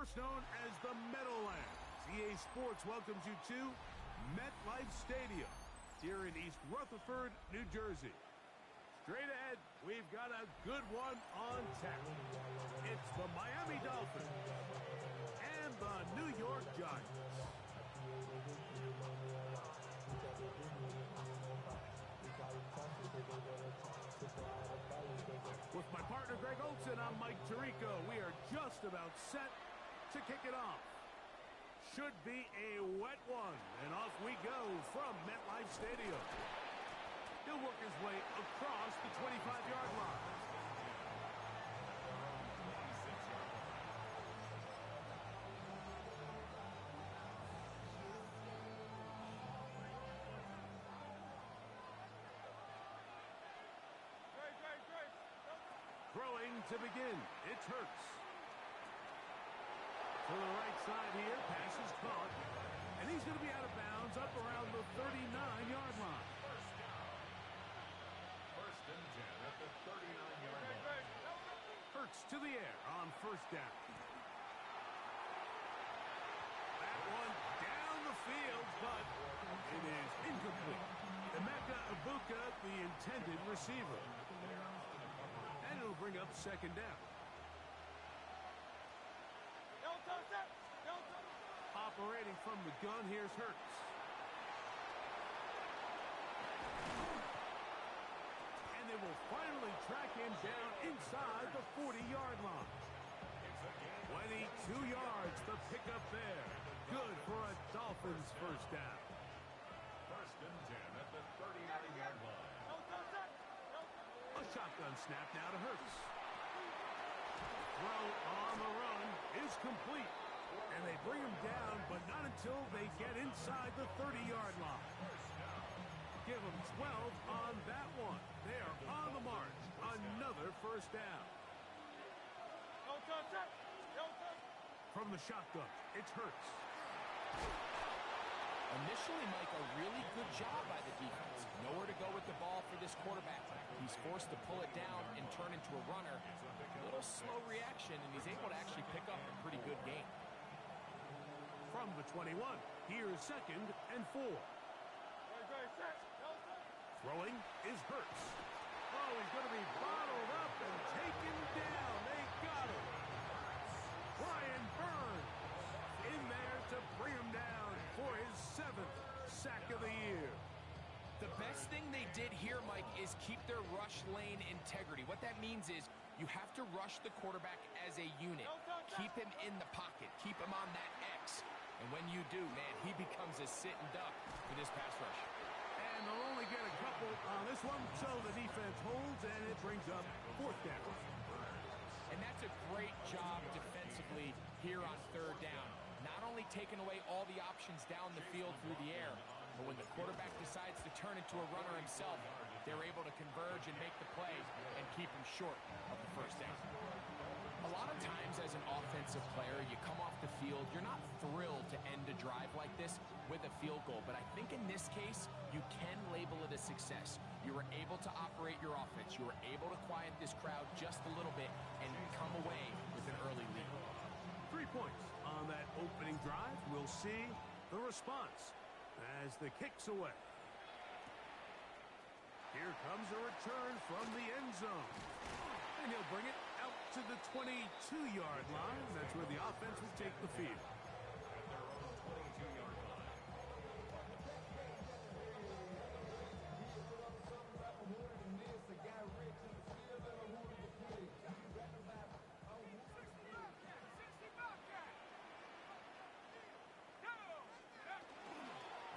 first known as the Meadowlands. EA Sports welcomes you to MetLife Stadium here in East Rutherford, New Jersey. Straight ahead, we've got a good one on tap. It's the Miami Dolphins and the New York Giants. With my partner Greg Olson, I'm Mike Tirico. We are just about set to kick it off. Should be a wet one, and off we go from MetLife Stadium. He'll work his way across the 25-yard line. Throwing to begin, it's Hurts. To the right side here, pass is caught. And he's going to be out of bounds up around the 39-yard line. First and 10 at the 39-yard line. Hurts to the air on first down. That one down the field, but it is incomplete. Emeka Ibuka, the intended receiver. And it'll bring up second down. Operating from the gun, here's Hurts. And they will finally track him down inside the 40-yard line. 22 yards to pick up there. Good for a Dolphins first down. First and 10 at the 39-yard line. A shotgun snap now to Hurts. Throw on the run is complete. And they bring him down, but not until they get inside the 30-yard line. Give them 12 on that one. They are on the march. Another first down. From the shotgun, it's Hurts. Initially, Mike, a really good job by the defense. Nowhere to go with the ball for this quarterback. He's forced to pull it down and turn into a runner. A little slow reaction, and he's able to actually pick up a pretty good game. From the 21, here's second and 4. Throwing is Hurts. Oh, he's going to be bottled up and taken down. They got him. Brian Burns in there to bring him down for his 7th sack of the year. The best thing they did here, Mike, is keep their rush lane integrity. What that means is you have to rush the quarterback as a unit. Keep him in the pocket. Keep him on that X. And when you do, man, he becomes a sitting duck for this pass rush. And they'll only get a couple on this one, so the defense holds, and it brings up fourth down. And that's a great job defensively here on third down. Not only taking away all the options down the field through the air, but when the quarterback decides to turn into a runner himself, they're able to converge and make the play and keep him short of the first down. A lot of times as an offensive player, you come off the field, you're not thrilled to end a drive like this with a field goal. But I think in this case, you can label it a success. You were able to operate your offense. You were able to quiet this crowd just a little bit and come away with an early lead. 3 points on that opening drive. We'll see the response as the kick's away. Here comes a return from the end zone. And he'll bring it out to the 22-yard line. That's where the offense will take the field.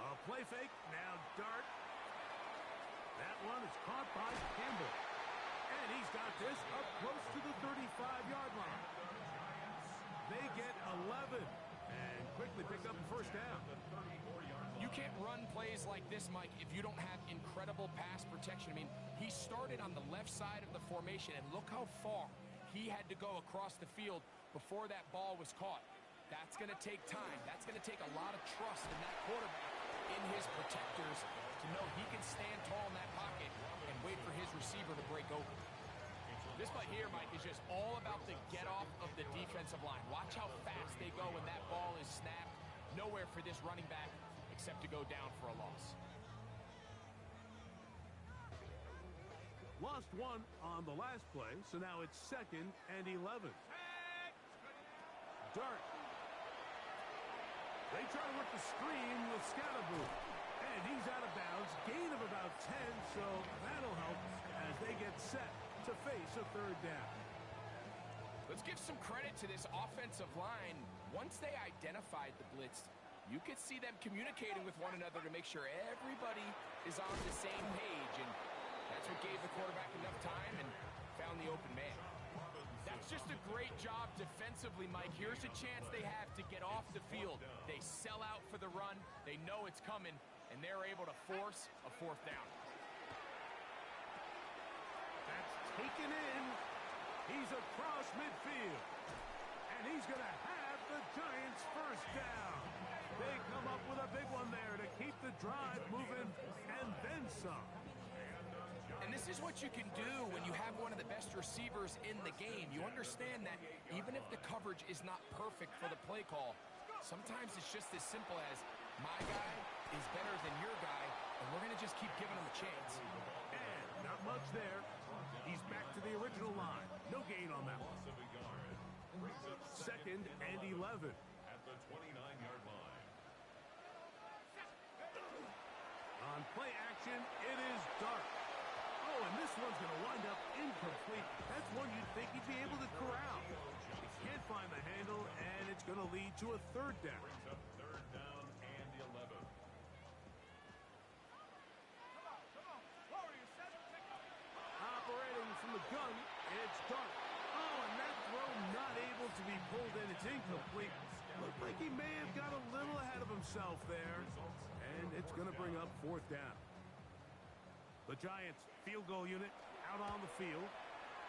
A play fake, now dart. That one is caught by Campbell. And he's got this up close to the 35-yard line. They get 11 and quickly pick up the first down. You can't run plays like this, Mike, if you don't have incredible pass protection. I mean, he started on the left side of the formation, and look how far he had to go across the field before that ball was caught. That's going to take time. That's going to take a lot of trust in that quarterback, in his protectors, to know he can stand tall in that pocket and wait for his receiver to break open. This might here, Mike, is just all about the get-off of the defensive line. Watch how fast they go when that ball is snapped. Nowhere for this running back except to go down for a loss. Lost one on the last play, so now it's 2nd and 11. Dart. They try to work the screen with Scatterboo. And he's out of bounds. Gain of about 10, so that'll help as they get set to face a 3rd down. Let's give some credit to this offensive line. Once they identified the blitz, you could see them communicating with one another to make sure everybody is on the same page. And that's what gave the quarterback enough time and found the open man. That's just a great job defensively, Mike. Here's a chance they have to get off the field. They sell out for the run. They know it's coming, and they're able to force a 4th down. That's taken in. He's across midfield. And he's going to have the Giants' 1st down. They come up with a big one there to keep the drive moving and then some. And this is what you can do when you have one of the best receivers in the game. You understand that even if the coverage is not perfect for the play call, sometimes it's just as simple as my guy is better than your guy, and we're going to just keep giving him a chance. And not much there. He's back to the original line. No gain on that one. 2nd and 11. At the 29-yard line. On play action, it is Dart. Oh, and this one's going to wind up incomplete. That's one you'd think he'd be able to corral. He can't find the handle, and it's going to lead to a 3rd down. Brings up 3rd down and 11. Operating from the gun, it's Dart. Oh, and that throw not able to be pulled in. It's incomplete. Looked like he may have got a little ahead of himself there, and it's going to bring up 4th down. The Giants field goal unit out on the field.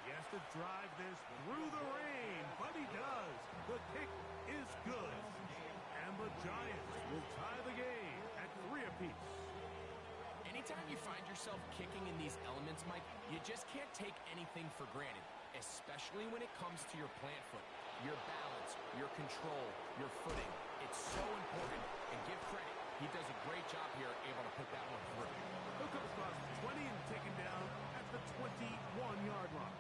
He has to drive this through the rain, but he does. The kick is good. And the Giants will tie the game at 3 apiece. Anytime you find yourself kicking in these elements, Mike, you just can't take anything for granted, especially when it comes to your plant foot, your balance, your control, your footing. It's so important, and give credit. He does a great job here able to put that one through. He'll come across 20 and taken down at the 21-yard line.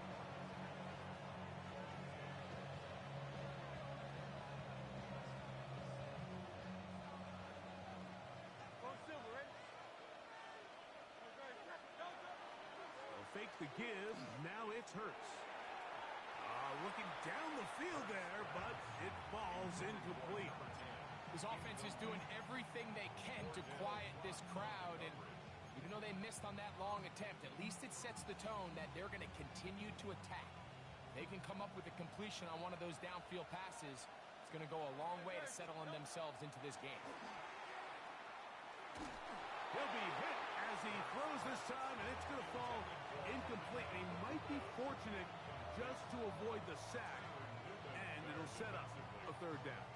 They'll fake the give. Now it's Hurts. Looking down the field there, but it falls incomplete. This offense is doing everything they can to quiet this crowd, and even though they missed on that long attempt, at least it sets the tone that they're going to continue to attack. They can come up with a completion on one of those downfield passes. It's going to go a long way to settling themselves into this game. He'll be hit as he throws this time, and it's going to fall incomplete. He might be fortunate just to avoid the sack, and it'll set up a 3rd down.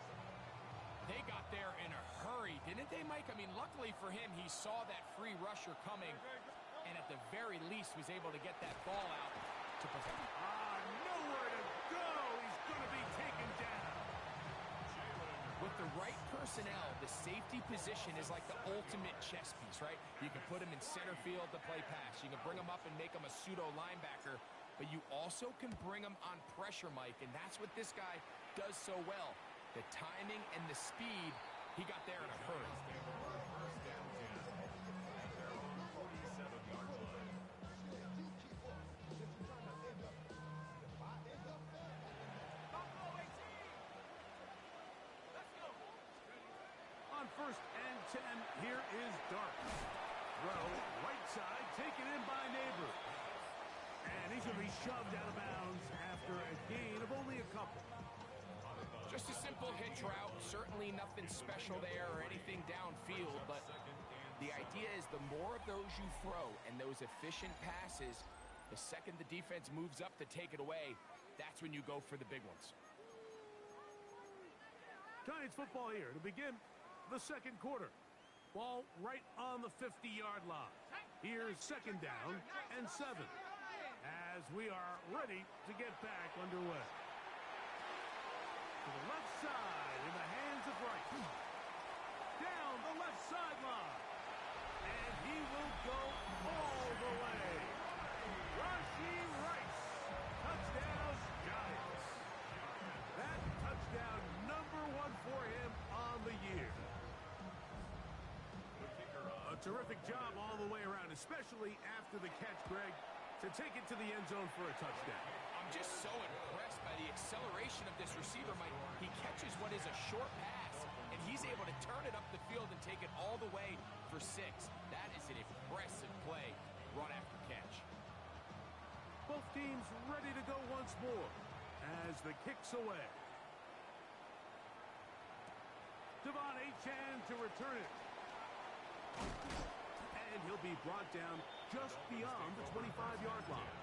They got there in a hurry, didn't they, Mike? I mean, luckily for him, he saw that free rusher coming, and at the very least was able to get that ball out to protect him. Nowhere to go. He's going to be taken down. With the right personnel, the safety position is like the ultimate chess piece, right? You can put him in center field to play pass. You can bring him up and make him a pseudo linebacker, but you also can bring him on pressure, Mike, and that's what this guy does so well. The timing and the speed, he got there in a hurry. On 1st and 10, here is Dart. Throw, right side, taken in by Neighbor. And he's going to be shoved out of bounds after a gain of only a couple. Just a simple hitch route, certainly nothing special there or anything downfield, but the idea is the more of those you throw and those efficient passes, the second the defense moves up to take it away, that's when you go for the big ones. Giants football here to begin the 2nd quarter. Ball right on the 50-yard line. Here's 2nd down and 7. As as we are ready to get back underway. To the left side in the hands of Rice. Down the left sideline. And he will go all the way. Rashee Rice. Touchdown, Giants. That touchdown number 1 for him on the year. A terrific job all the way around, especially after the catch, Greg, to take it to the end zone for a touchdown. I'm just so impressed by the acceleration of this receiver, Mike. He catches what is a short pass, and he's able to turn it up the field and take it all the way for 6. That is an impressive play, run after catch. Both teams ready to go once more as the kick's away. Devon Achane to return it. And he'll be brought down just beyond the 25-yard line.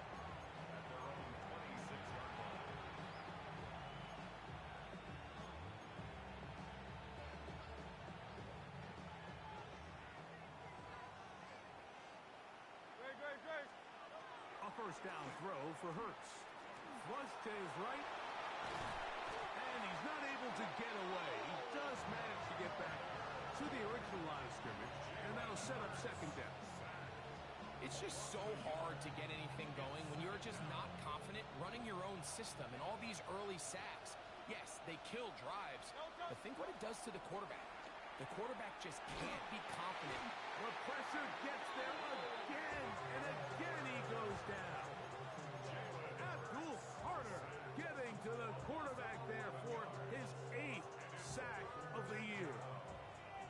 A first down throw for Hurts. Flush to his right. And he's not able to get away. He does manage to get back to the original line of scrimmage. And that'll set up second down. It's just so hard to get anything going when you're just not confident running your own system. And all these early sacks, yes, they kill drives. But think what it does to the quarterback. The quarterback just can't be confident. The pressure gets there again, and again he goes down. Abdul Carter getting to the quarterback there for his 8th sack of the year.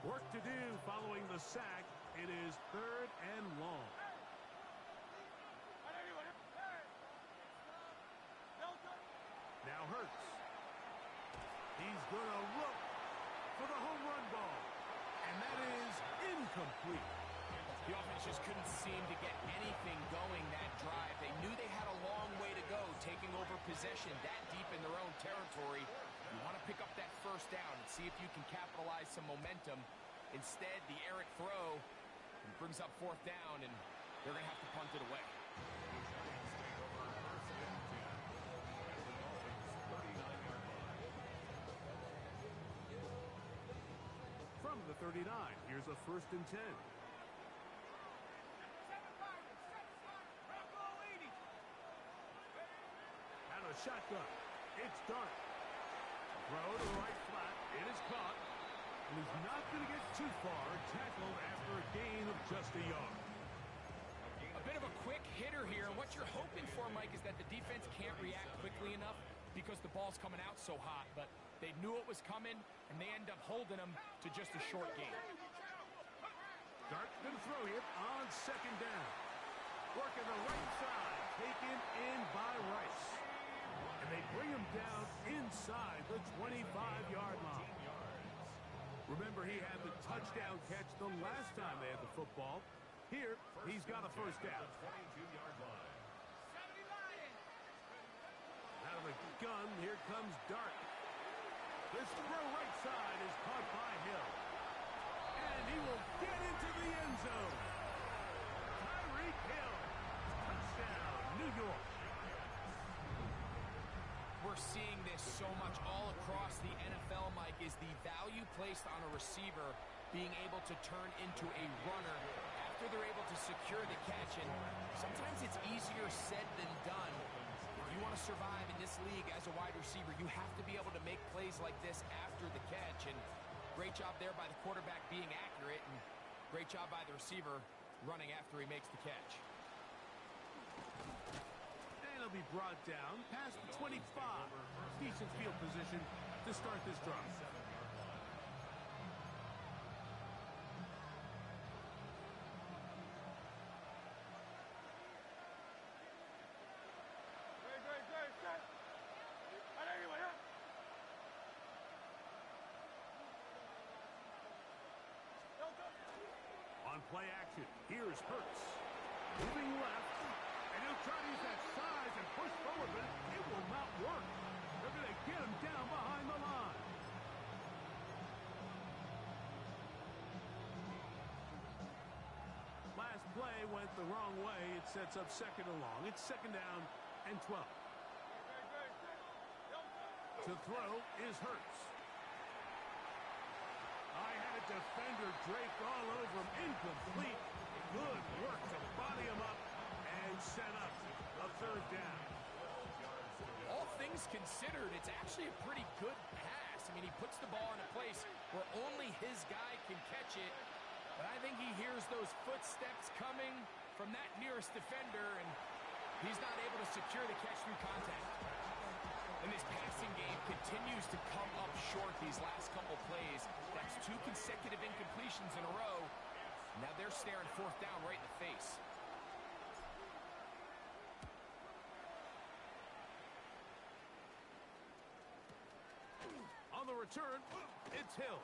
Work to do following the sack. It is 3rd and long. Now Hurts. He's going to look for the home run ball. And that is incomplete. The offense just couldn't seem to get anything going that drive. They knew they had a long way to go, taking over possession that deep in their own territory. You want to pick up that first down and see if you can capitalize some momentum. Instead, the errant throw brings up 4th down, and they're going to have to punt it away. From the 39, here's a 1st and 10. Out of the shotgun, it's Dart. Throw to the right flat, it is caught. And he's not going to get too far, tackled after a gain of just a yard. A bit of a quick hitter here. What you're hoping for, Mike, is that the defense can't react quickly enough because the ball's coming out so hot. But they knew it was coming, and they end up holding them to just a short gain. Dart going to throw it on 2nd down. Working the right side, taken in by Rice. And they bring him down inside the 25-yard line. Remember, he had the touchdown catch the last time they had the football. Here, he's got a first down. Out of the gun, here comes Dart. This throw right side is caught by Hill. And he will get into the end zone. Tyreek Hill. Touchdown, New York. We're seeing this so much all across the NFL, Mike, is the value placed on a receiver being able to turn into a runner after they're able to secure the catch. And sometimes it's easier said than done. If you want to survive in this league as a wide receiver, you have to be able to make plays like this after the catch. And great job there by the quarterback being accurate, and great job by the receiver running after he makes the catch. He'll be brought down past the 25. Decent field position to start this drive. On play action, here's Hurts. Moving left. And he'll try to use that size and push forward, but it will not work. They're going to get him down behind the line. Last play went the wrong way. It sets up second and long. It's second down and 12. To throw is Hurts. I had a defender draped all over him. Incomplete. Good work to body him up and set up a third down. All things considered, it's actually a pretty good pass. I mean, he puts the ball in a place where only his guy can catch it. But I think he hears those footsteps coming from that nearest defender, and he's not able to secure the catch through contact. And this passing game continues to come up short these last couple plays. That's 2 consecutive incompletions in a row. Now they're staring fourth down right in the face. On the return, it's Hill.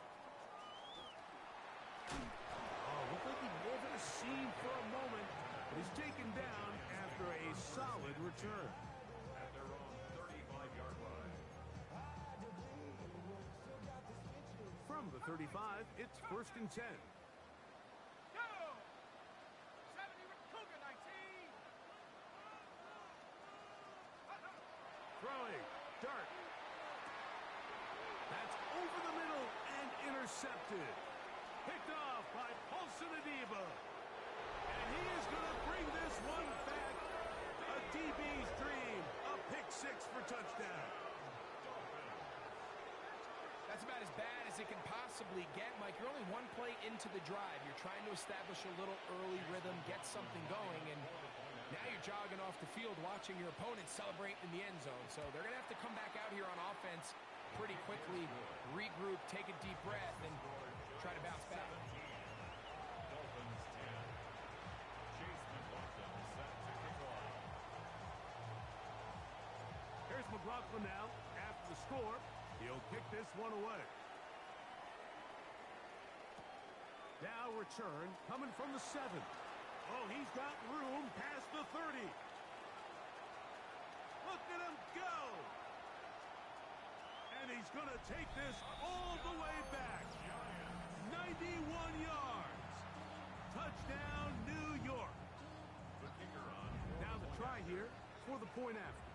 Oh, looked like he wove in a seam for a moment, but he's taken down after a solid return. At their own 35-yard line. From the 35, it's first and 10. Throwing, Dart. That's over the middle and intercepted. Picked off by Paulson Adebo. And he is going to bring this one back. A DB's dream. A pick 6 for touchdown. That's about as bad as it can possibly get, Mike. You're only one play into the drive. You're trying to establish a little early rhythm, get something going, and now you're jogging off the field watching your opponent celebrate in the end zone. So they're going to have to come back out here on offense pretty quickly, regroup, take a deep breath, and try to bounce back. Dolphins 10. Chase McLaughlin set to kick off. Here's McLaughlin now. After the score, he'll kick this one away. Now return coming from the 7. Oh, he's got room past the 30. Look at him go. And he's going to take this all the way back. 91 yards. Touchdown, New York. The kicker on. Now the try here for the point after.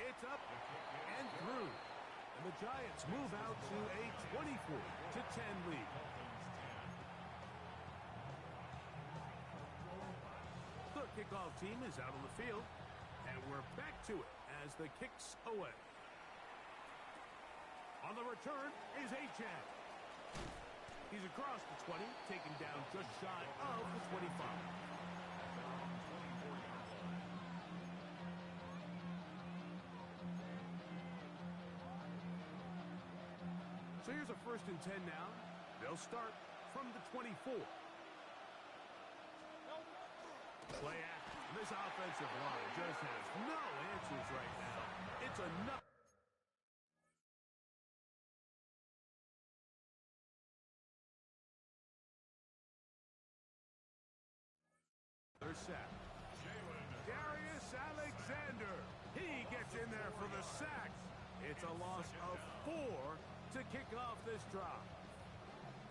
It's up and through. And the Giants move out to a 24-10 lead. The kickoff team is out on the field, and we're back to it as the kick's away. On the return is Achane. He's across the 20, taken down just shy of the 25. So here's a first and 10 now. They'll start from the 24. Play action. This offensive line just has no answers right now. It's enough. They're set. Darius Alexander. He gets in there for the sack. It's a loss of 4 to kick off this drive.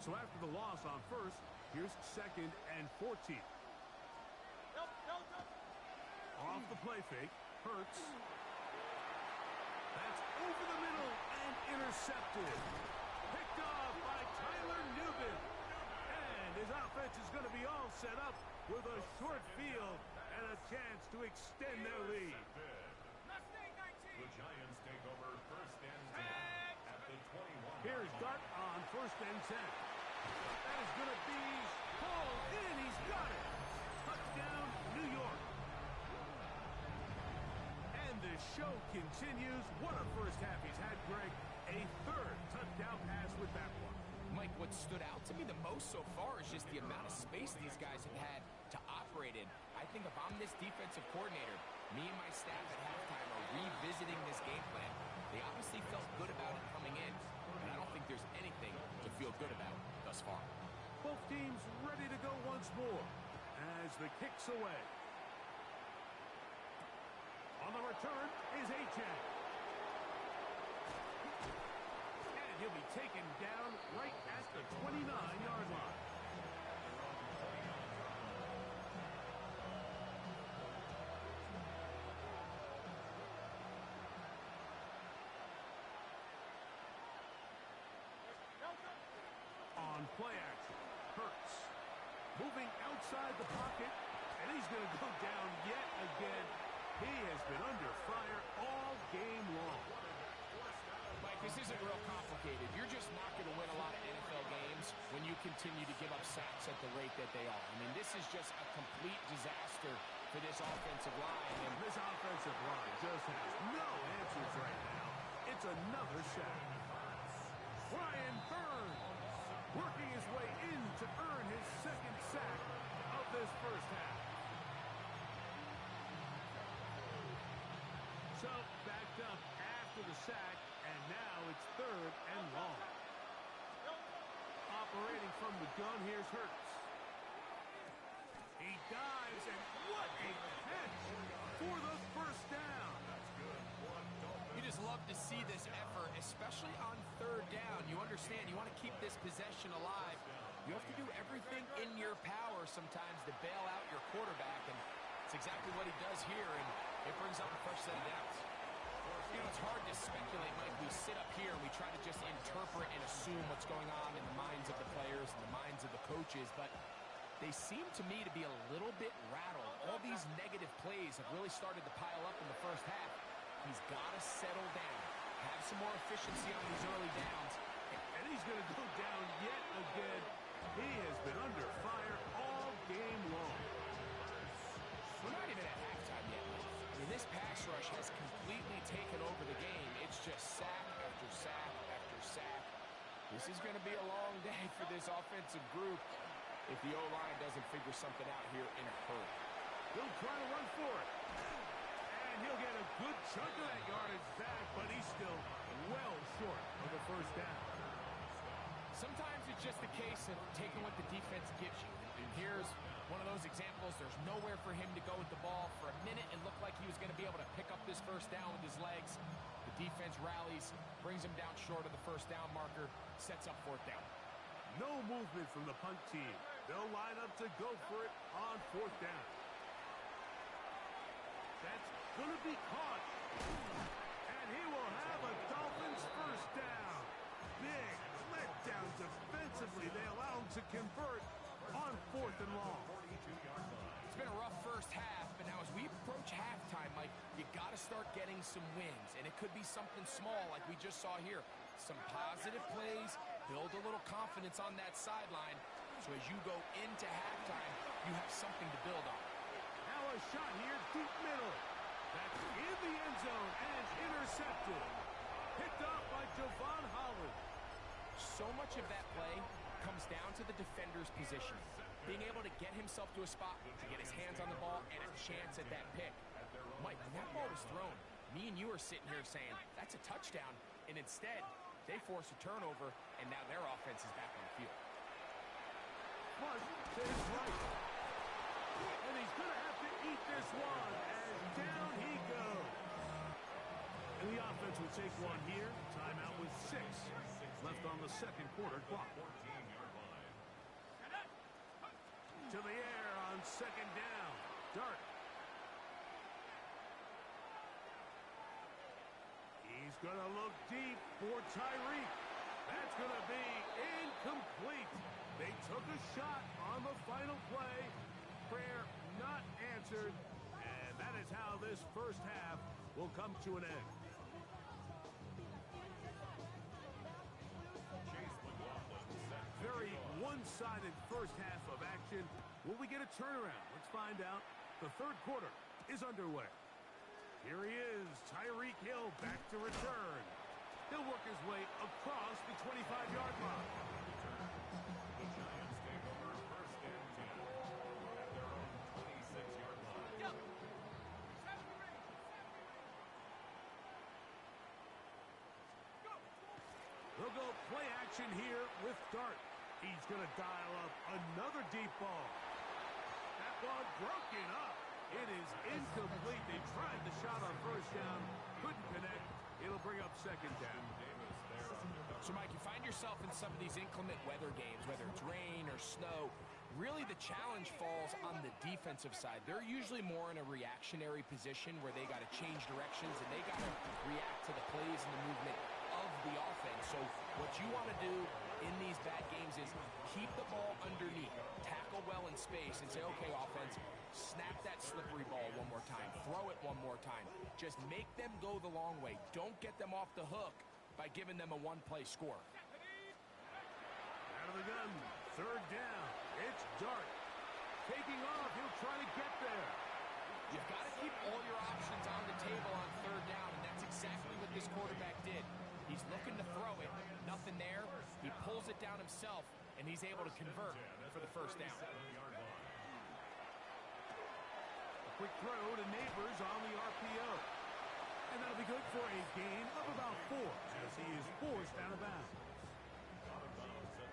So after the loss on first, here's second and 14. Off the play fake, Hurts. That's over the middle and intercepted. Picked off by Tyler Newman. And his offense is going to be all set up with a short field and a chance to extend their lead. The Giants take over first and 10 at the 21. Here's Dart on first and 10. That is going to be pulled in. He's got it. Touchdown, New York. And the show continues. What a first half he's had, Greg. A third touchdown pass with that one. Mike, what stood out to me the most so far is just the amount of space these guys have had to operate in. I think if I'm this defensive coordinator, me and my staff at halftime are revisiting this game plan. They obviously felt good about it coming in, and I don't think there's anything to feel good about thus far. Both teams ready to go once more as the kick's away. On the return is Achane. And he'll be taken down right at the 29-yard line. play action. Hurts. Moving outside the pocket, and he's going to go down yet again. He has been under fire all game long. Mike, this isn't real complicated. You're just not going to win a lot of NFL games when you continue to give up sacks at the rate that they are. I mean, this is just a complete disaster for this offensive line. And this offensive line just has no answers right now. It's another sack. Brian Burns working his way in to earn his second sack of this first half. So, backed up after the sack, and now it's third and long. Operating from the gun, here's Hurts. He dives, and what a catch for the first down. You just love to see this effort, especially on third down. You understand, you want to keep this possession alive. You have to do everything in your power sometimes to bail out your quarterback, and it's exactly what he does here, and it brings up a fresh set of downs. You know, it's hard to speculate, Mike. We sit up here and we try to just interpret and assume what's going on in the minds of the players and the minds of the coaches, but they seem to me to be a little bit rattled. All these negative plays have really started to pile up in the first half. He's got to settle down, have some more efficiency on these early downs. And he's going to go down yet again. He has been under fire all game long. We're not even at halftime yet. I mean, this pass rush has completely taken over the game. It's just sack after sack after sack. This is going to be a long day for this offensive group if the O-line doesn't figure something out here in a hurry. He'll try to run for it. And he'll get a good chunk of that yardage back, but he's still well short of the first down. Sometimes it's just a case of taking what the defense gives you. And here's one of those examples. There's nowhere for him to go with the ball. For a minute, it looked like he was going to be able to pick up this first down with his legs. The defense rallies, brings him down short of the first down marker, sets up fourth down. No movement from the punt team. They'll line up to go for it on fourth down. That's going to be caught. And he will have a Dolphins first down. Big letdown defensively. They allow him to convert on fourth and long. It's been a rough first half, but now as we approach halftime, Mike, you got to start getting some wins. And it could be something small like we just saw here. Some positive plays, build a little confidence on that sideline. So as you go into halftime, you have something to build on. Now a shot here, deep middle. That's in the end zone and intercepted. Picked off by Javon Holland. So much of that play comes down to the defender's position. Being able to get himself to a spot, to get his hands on the ball, and a chance at that pick. Mike, when that ball was thrown, me and you are sitting here saying, that's a touchdown. And instead, they force a turnover, and now their offense is back on the field. Flush to his right. And he's going to have to eat this one as down he goes. And the offense will take one here. Timeout with 6 left on the second quarter clock. To the air on second down. Dart. He's going to look deep for Tyreek. That's going to be incomplete. They took a shot on the final play. Prayer not answered. And that is how this first half will come to an end. Very one-sided first half of action. Will we get a turnaround? Let's find out. The third quarter is underway. Here he is, Tyreek Hill back to return. He'll work his way across the 25-yard line. The Giants take over first and 10 at their own 26-yard line. They'll go play action here with Dart. He's going to dial up another deep ball. That ball broken up. It is incomplete. They tried the shot on first down. Couldn't connect. It'll bring up second down. So, Mike, you find yourself in some of these inclement weather games, whether it's rain or snow. Really, the challenge falls on the defensive side. They're usually more in a reactionary position where they got to change directions and they got to react to the plays and the movement of the offense. So what you want to do in these bad games is keep the ball underneath, tackle well in space, and say, okay, offense, snap that slippery ball one more time, throw it one more time. Just make them go the long way. Don't get them off the hook by giving them a one-play score. Out of the gun, third down. It's Dart. Taking off, he'll try to get there. You've got to keep all your options on the table on third down, and that's exactly what this quarterback did. He's looking to throw it. Nothing there. He pulls it down himself, and he's able to convert for the first down. A quick throw to Neighbors on the RPO. And that'll be good for a gain of about 4 as he is forced out of bounds.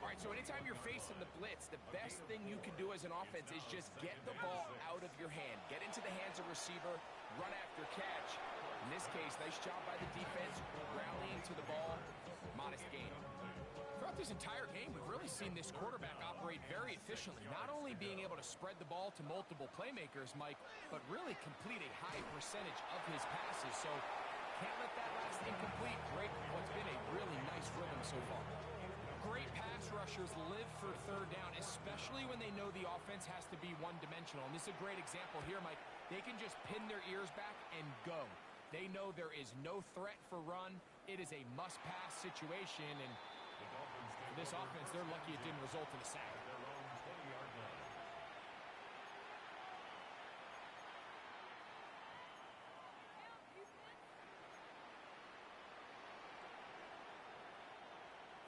All right, so anytime you're facing the blitz, the best thing you can do as an offense is just get the ball out of your hand. Get into the hands of receiver, run after catch. In this case, nice job by the defense, rallying to the ball, modest gain. Throughout this entire game, we've really seen this quarterback operate very efficiently, not only being able to spread the ball to multiple playmakers, Mike, but really complete a high percentage of his passes. So can't let that last incomplete break what's been a really nice rhythm so far. Great pass rushers live for third down, especially when they know the offense has to be one-dimensional. And this is a great example here, Mike. They can just pin their ears back and go. They know there is no threat for run. It is a must-pass situation, and for this offense, they're lucky it didn't result in a sack.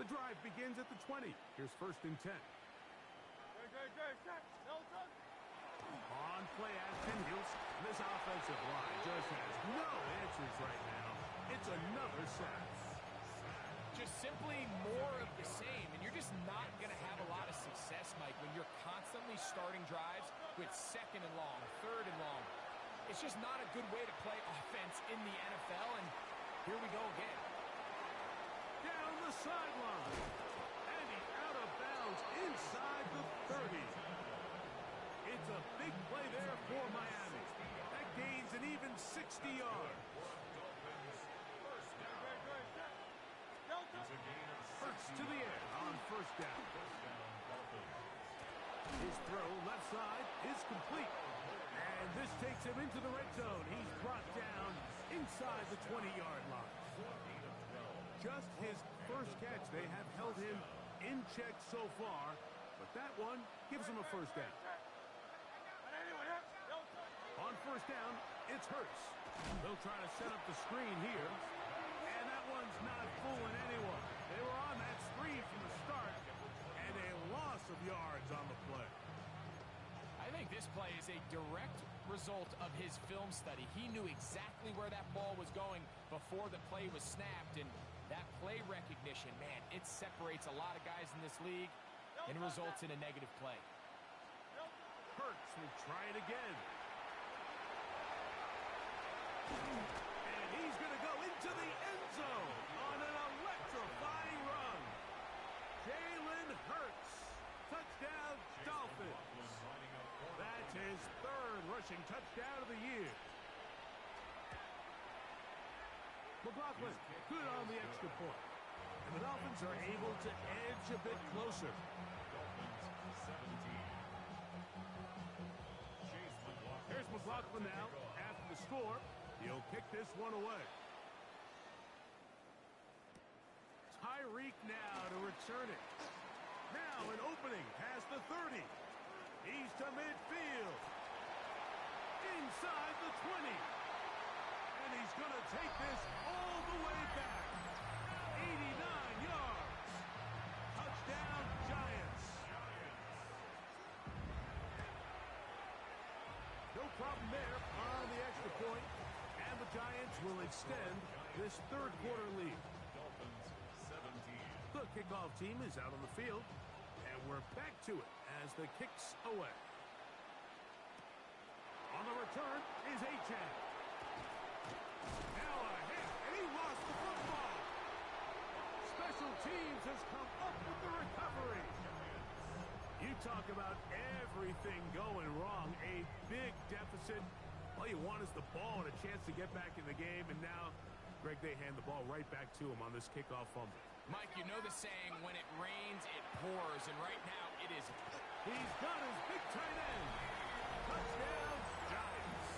The drive begins at the 20. Here's first and 10. On play action, this offensive line just has no answers right now. It's another sack. Just simply more of the same, and you're just not going to have a lot of success, Mike, when you're constantly starting drives with second and long, third and long. It's just not a good way to play offense in the NFL, and here we go again. Down the sideline, and he's out of bounds inside the 30. It's a big play there for Miami. That gains an even 60 yards. Hurts to the air on first down. His throw left side is complete. And this takes him into the red zone. He's brought down inside the 20-yard line. Just his first catch. They have held him in check so far, but that one gives him a first down. On first down, it's Hurts. They'll try to set up the screen here, and that one's not fooling anyone. They were on that screen from the start, and a loss of yards on the play. I think this play is a direct result of his film study. He knew exactly where that ball was going before the play was snapped, and that play recognition, man, it separates a lot of guys in this league and results in a negative play. Hurts will try it again. And he's going to go into the end zone on an electrifying run. Jalen Hurts. Touchdown, Dolphins. That's his third rushing touchdown of the year. McLaughlin, good on the extra point. And the Dolphins are able to edge a bit closer. Here's McLaughlin now. After the score, he'll kick this one away. Tyreek now to return it. Now an opening past the 30. He's to midfield. Inside the 20. And he's going to take this all the way back. 89 yards. Touchdown, Giants. No problem there on the extra point. And the Giants will extend this third quarter lead. The kickoff team is out on the field. And we're back to it as the kick's away. On the return is Achane. Now a hit, and he lost the football. Special teams has come up with the recovery. You talk about everything going wrong. A big deficit. All you want is the ball and a chance to get back in the game. And now, Greg, they hand the ball right back to him on this kickoff fumble. Mike, you know the saying, when it rains, it pours, and right now it is. He's got his big tight end. Touchdown, Giants.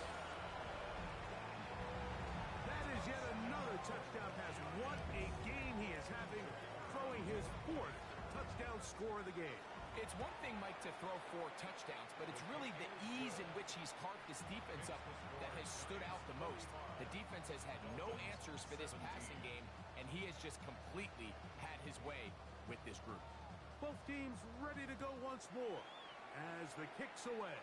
That is yet another touchdown pass. What a game he is having, throwing his 4th touchdown score of the game. It's one thing, Mike, to throw 4 touchdowns, but it's really the ease in which he's carved this defense up that has stood out the most. The defense has had no answers for this passing game, and he has just completely had his way with this group. Both teams ready to go once more as the kick's away.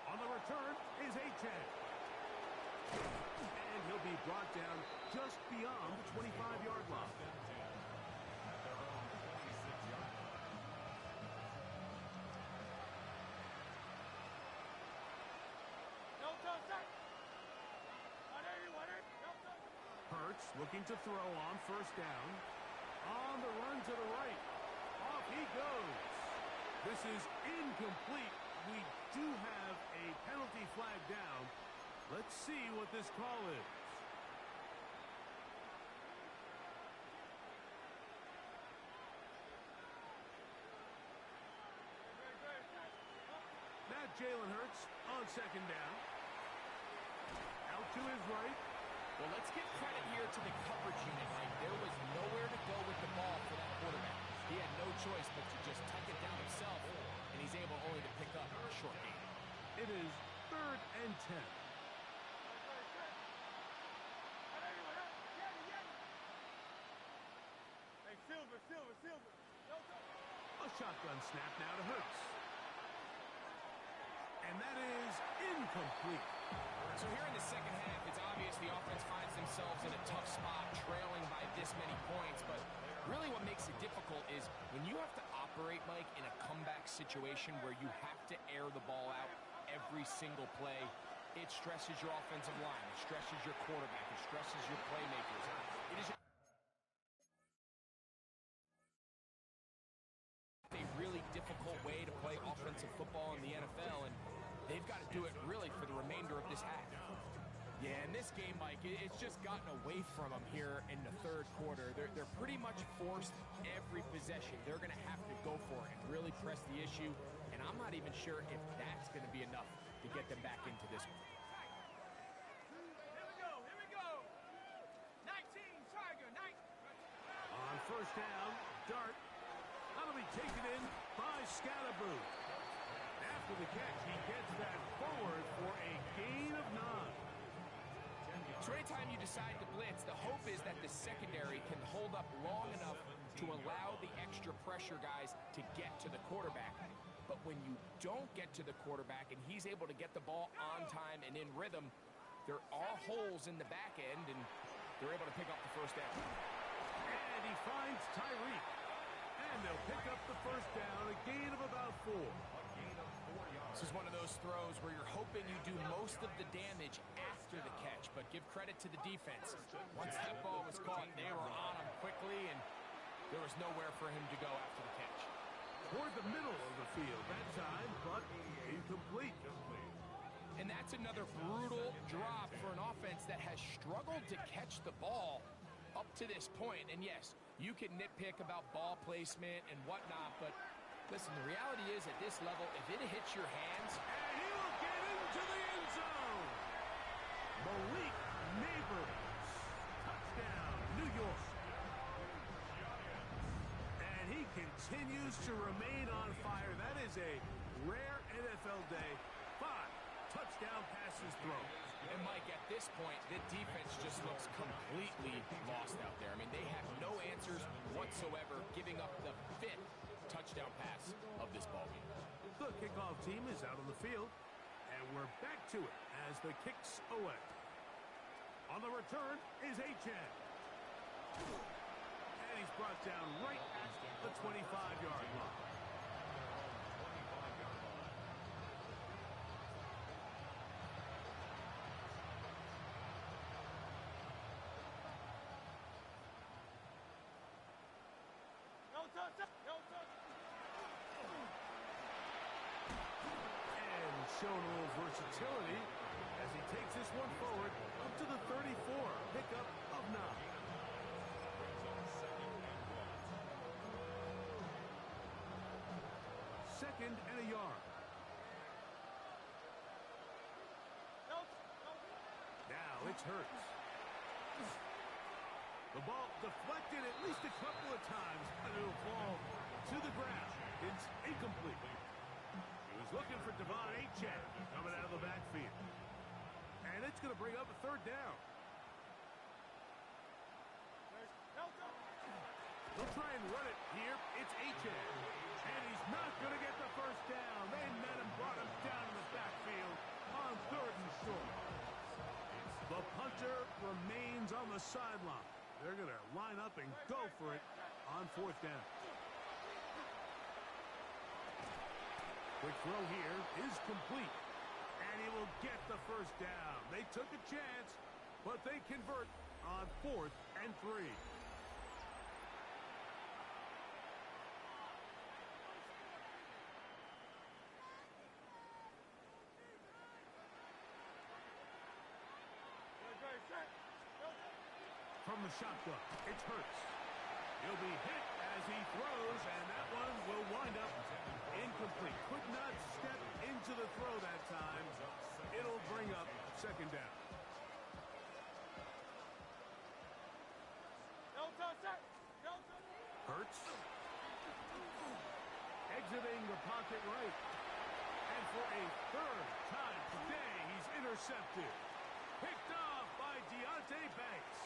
On the return is A-Chan. And he'll be brought down just beyond the 25-yard line. Hurts looking to throw on first down. On the run to the right. Off he goes. This is incomplete. We do have a penalty flag down. Let's see what this call is. Now Jalen Hurts on second down. Out to his right. Well, let's give credit here to the coverage unit, Mike. There was nowhere to go with the ball for that quarterback. He had no choice but to just tuck it down himself, and he's able only to pick up a short gain. It is 3rd and 10. A shotgun snap now to Hurts. And that is incomplete. So here in the second half, it's obvious the offense finds themselves in a tough spot, trailing by this many points. But really what makes it difficult is when you have to operate, Mike, in a comeback situation where you have to air the ball out every single play, it stresses your offensive line. It stresses your quarterback. It stresses your playmakers. It is a really difficult way to play offensive football in the NFL, and they've got to do it really for the remainder of this half. Yeah, in this game, Mike, it's just gotten away from them here in the 3rd quarter. They're pretty much forced every possession. They're going to have to go for it and really press the issue, and I'm not even sure if that's going to be enough to get them back into this one. Here we go. 19, Tiger, 19. On first down, Dart. That'll be taken in by Scatterboo. After the catch, he gets that forward for a gain of 9. So anytime you decide to blitz, the hope is that the secondary can hold up long enough to allow the extra pressure guys to get to the quarterback. But when you don't get to the quarterback and he's able to get the ball on time and in rhythm, there are holes in the back end, and they're able to pick up the first down. And he finds Tyreek. And they'll pick up the first down, a gain of about 4. This is one of those throws where you're hoping you do most of the damage after the catch, but give credit to the defense. Once that ball was caught, they were on him quickly, and there was nowhere for him to go after the catch. Toward the middle of the field that time, but incomplete. And that's another brutal drop for an offense that has struggled to catch the ball up to this point. And yes, you can nitpick about ball placement and whatnot, but listen, the reality is at this level, if it hits your hands... And he will get into the end zone. Malik Neighbors. Touchdown, New York. And he continues to remain on fire. That is a rare NFL day. 5 touchdown passes thrown. And Mike, at this point, the defense just looks completely lost out there. I mean, they have no answers whatsoever, giving up the 5th touchdown pass of this ballgame. The kickoff team is out on the field, and we're back to it as the kick's away. On the return is A-Chan. And he's brought down right at the 25-yard line. And showing a little versatility as he takes this one forward up to the 34. Pickup of 9. 2nd and a yard. Now it's Hurts. The ball deflected at least a couple of times, but it'll fall to the ground. It's incomplete. He was looking for Devon Achane coming out of the backfield. And it's going to bring up a 3rd down. They'll try and run it here. It's Achane. And he's not going to get the 1st down. They met him, brought him down in the backfield on 3rd and short. The punter remains on the sideline. They're going to line up and go for it on 4th down. Quick throw here is complete. And he will get the 1st down. They took a chance, but they convert on 4th and 3. From the shotgun, it's Hurts. He'll be hit as he throws, and that one will wind up incomplete. Could not step into the throw that time. It'll bring up 2nd down. Hurts. Exiting the pocket right. And for a 3rd time today, he's intercepted. Picked off by Deonte Banks.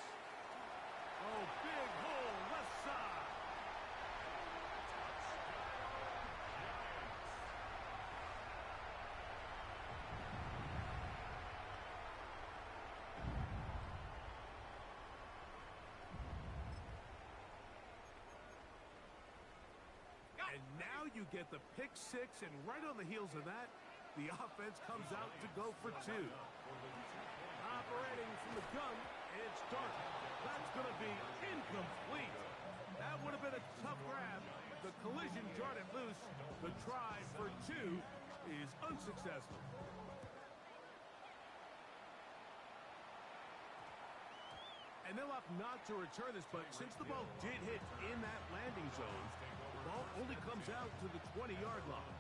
Oh, big hole, left side. And now you get the pick 6, and right on the heels of that, the offense comes out to go for 2. Operating from the gun, it's Dark. That's going to be incomplete. That would have been a tough grab. The collision jarred it loose. The try for 2 is unsuccessful. And they'll opt not to return this, but since the ball did hit in that landing zone, the ball only comes out to the 20-yard line.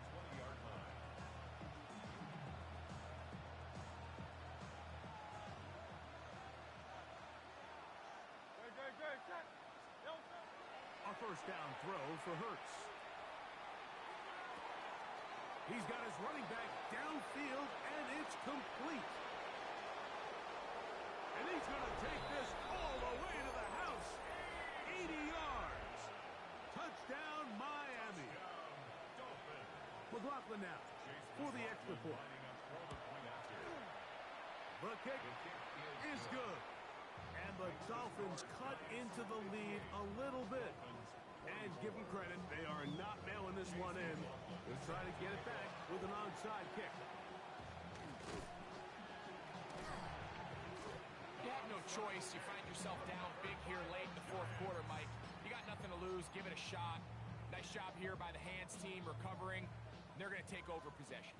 A 1st down throw for Hurts. He's got his running back downfield, and it's complete. And he's going to take this all the way to the house. 80 yards. Touchdown, Miami. McLaughlin now for the extra point. The kick is good. And the Dolphins cut into the lead a little bit. And give them credit, they are not mailing this one in. They're trying to get it back with an onside kick. You have no choice. You find yourself down big here late in the 4th quarter, Mike. You got nothing to lose. Give it a shot. Nice job here by the hands team recovering. They're going to take over possession.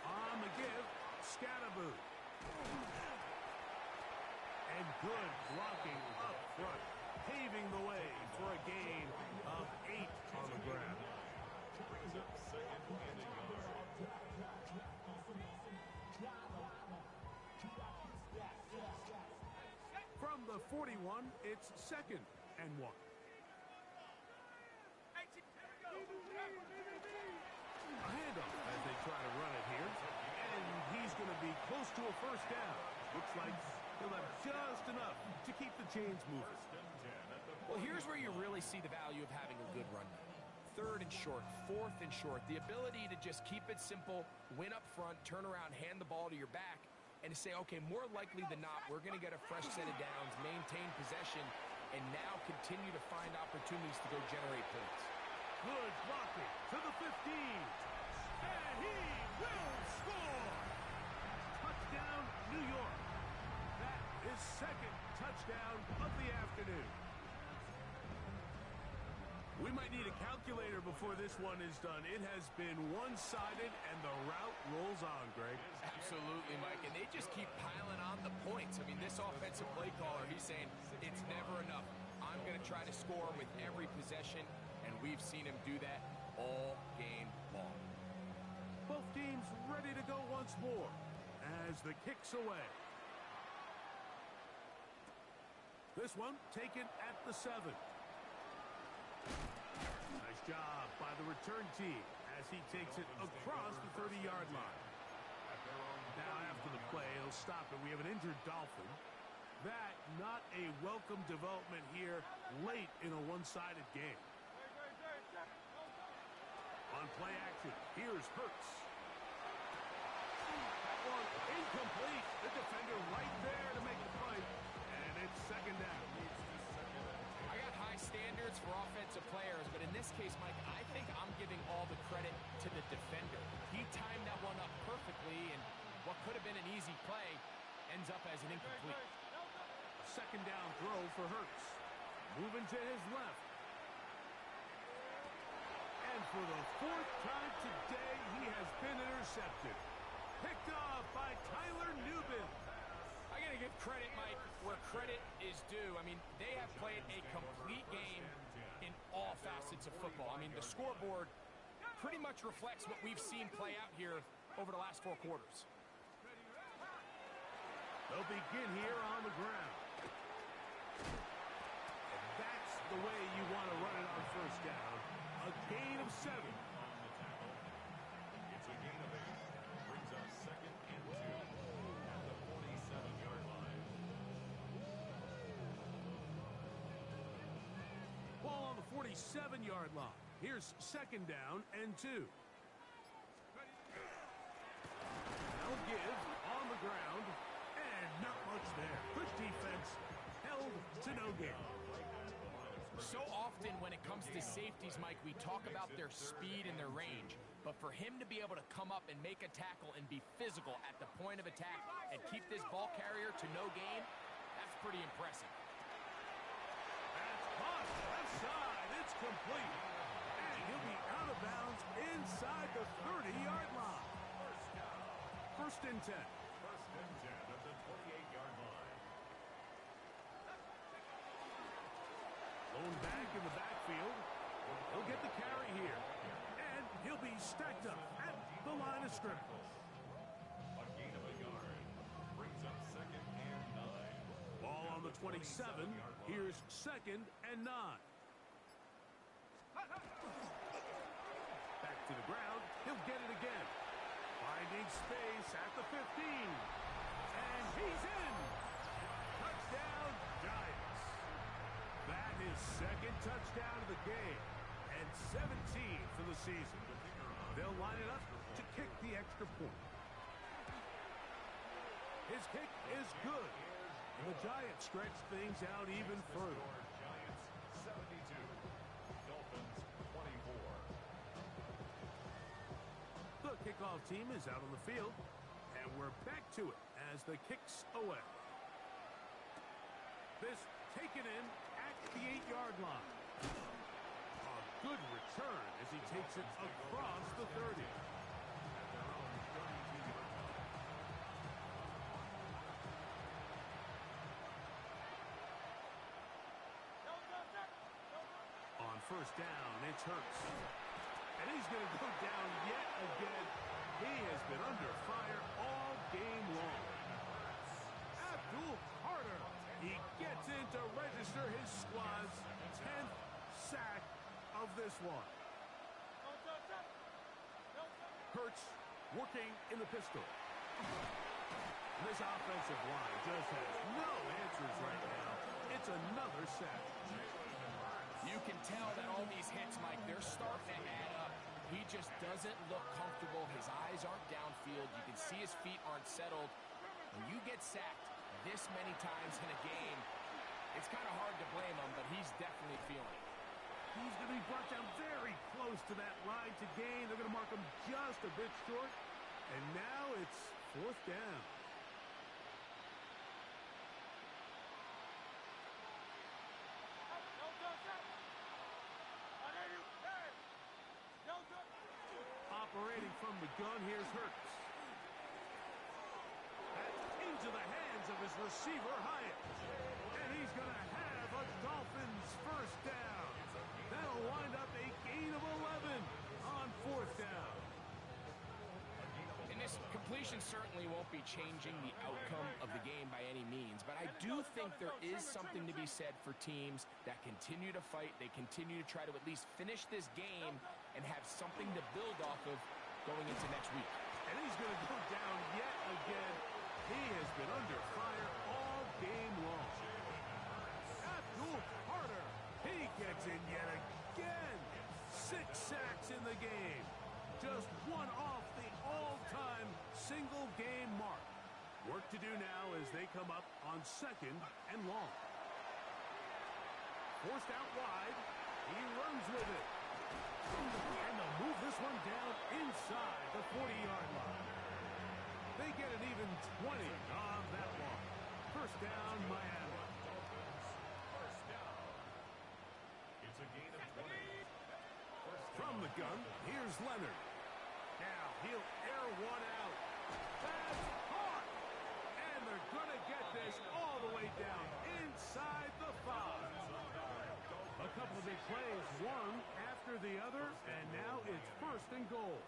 On the give, Scatterboo. And good blocking up front, paving the way for a gain of 8 on the ground. Brings up 2nd and a yard. From the 41, it's 2nd and 1. A handoff as they try to run it here. And he's going to be close to a 1st down. Looks like he'll have just enough to keep the chains moving. Well, here's where you really see the value of having a good run. 3rd and short, 4th and short. The ability to just keep it simple, win up front, turn around, hand the ball to your back, and to say, okay, more likely than not, we're going to get a fresh set of downs, maintain possession, and now continue to find opportunities to go generate points. Good blocking to the 15. And he will score. Touchdown, New York. That is 2nd touchdown of the afternoon. We might need a calculator before this one is done. It has been one-sided, and the route rolls on, Greg. Absolutely, Mike, and they just keep piling on the points. I mean, this offensive play caller, he's saying it's never enough. I'm going to try to score with every possession, and we've seen him do that all game long. Both teams ready to go once more as the kick's away. This one taken at the 7. Nice job by the return team as he takes it across the 30-yard line. Now after the play, he'll stop it. We have an injured Dolphin. That not a welcome development here late in a one-sided game. On play action, here's Hurts. That one incomplete. The defender right there to make the play. And it's second down. I got high standards for offensive players, but in this case, Mike, I think I'm giving all the credit to the defender. He timed that one up perfectly, and what could have been an easy play ends up as an incomplete. Second down throw for Hurts. Moving to his left. And for the 4th time today, he has been intercepted. Picked off by Tyler Newman. I got to give credit, Mike, where credit is due. I mean, they have played a complete game in all facets of football. I mean, the scoreboard pretty much reflects what we've seen play out here over the last 4 quarters. They'll begin here on the ground. And that's the way you want to run it on first down. A gain of 7. It's a gain of 8. Brings us second and 2 at the 47-yard line. Ball on the 47-yard line. Here's second down and 2. They'll give on the ground. And not much there. Good defense. Held to no gain. So often when it comes to safeties, Mike, we talk about their speed and their range. But for him to be able to come up and make a tackle and be physical at the point of attack and keep this ball carrier to no gain, that's pretty impressive. That's caught left side. It's complete. And he'll be out of bounds inside the 30-yard line. First and 10. First and 10 at the 28-yard line. Lone back in the backfield. He'll get the carry here. And he'll be stacked up at the line of scrimmage. A gain of a yard. Brings up second and 9. Ball on the 27. Here's second and 9. Back to the ground. He'll get it again. Finding space at the 15. And he's in. Touchdown, Giants. That is second touchdown of the game. And 17 for the season. They'll line it up to kick the extra point. His kick is good. And the Giants stretch things out even further. Giants 72. Dolphins 24. The kickoff team is out on the field, and we're back to it as the kick's away. This taken in at the 8-yard line. A good return as he takes it across the 30. At their own 32-yard line. On first down, it's Hurts. And he's going to go down yet again. He has been under fire all game long. Abdul Carter. He gets in to register his squad's 10th sack of this one. Hurts working in the pistol. This offensive line just has no answers right now. It's another sack. You can tell that all these hits, Mike, they're starting to add up. He just doesn't look comfortable. His eyes aren't downfield. You can see his feet aren't settled. When you get sacked this many times in a game, it's kind of hard to blame him, but he's definitely feeling it. He's going to be brought down very close to that line to gain. They're going to mark him just a bit short. And now it's fourth down. Fighting from the gun, here's Hurts. That's into the hands of his receiver, Hyatt. And he's going to have a Dolphins first down. That'll wind up a gain of 11 on fourth down. And this completion certainly won't be changing the outcome of the game by any means, but I do think there is something to be said for teams that continue to fight. They continue to try to at least finish this game and have something to build off of going into next week. And he's going to go down yet again. He has been under fire all game long. Abdul Carter, he gets in yet again. 6 sacks in the game. Just one off the all-time single-game mark. Work to do now as they come up on 2nd and long. Forced out wide. He runs with it. And they'll move this one down inside the 40-yard line. They get an even 20 on that one. First down, Miami. First down. It's a gain of 20. From the gun, here's Leonard. Now he'll air one out. That's caught. And they're going to get this all the way down inside the 5. A couple of big plays, one after the other, and now it's 1st and goal.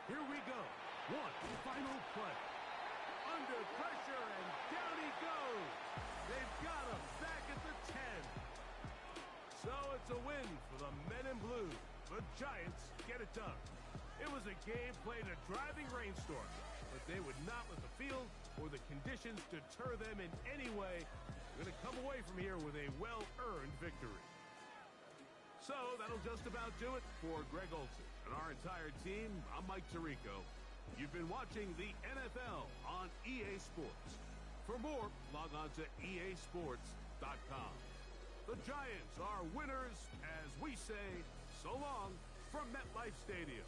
Here we go. One final play. Under pressure, and down he goes. They've got him back at the 10. So it's a win for the men in blue. The Giants get it done. It was a game played in a driving rainstorm, but they would not let the field or the conditions deter them in any way. They're going to come away from here with a well-earned victory. So that'll just about do it for Greg Olsen and our entire team. I'm Mike Tirico. You've been watching the NFL on EA Sports. For more, log on to easports.com. The Giants are winners as we say so long from MetLife Stadium.